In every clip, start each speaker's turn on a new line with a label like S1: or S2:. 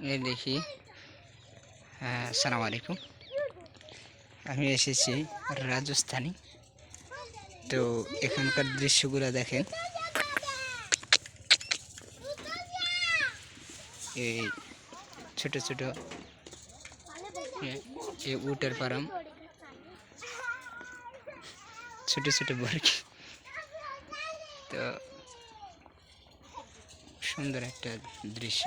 S1: ये देखिए। अस्सलाम वालेकुम। আমি এসেছি রাজস্থানে। তো এখানকার দৃশ্যগুলো দেখেন। এই ছোট ছোট এই উটের ফার্ম, ছোট ছোট বর্গি। তো সুন্দর একটা দৃশ্য।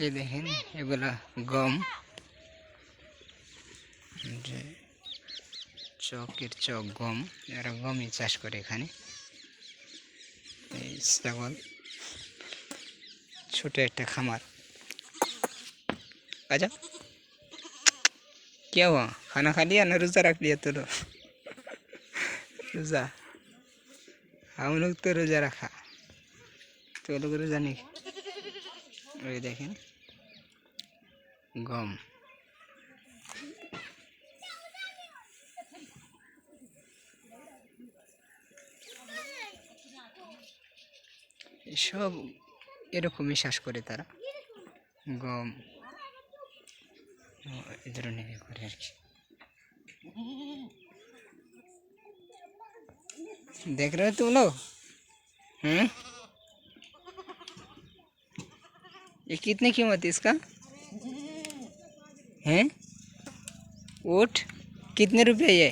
S1: এই দেখেন, এগুলা গম, যে চকের চক গম, এরা গমই চাষ করে এখানে। এই ছাগল, ছোট একটা খামার। आजा, क्या हुआ? खाना खा लिया ना? रोज़ा रख लिया? तो रोज़ा, हम लोग तो रोज़ा रखा, तो लोग रोज़ा नहीं। और देखें गम, सब এরকমই চাষ করে তারা গম, এই ধরনের করে আর কি। देख रहे हो तुम लोग? ये कितने कीमत इसका है? ऊँट कितने रुपये ये?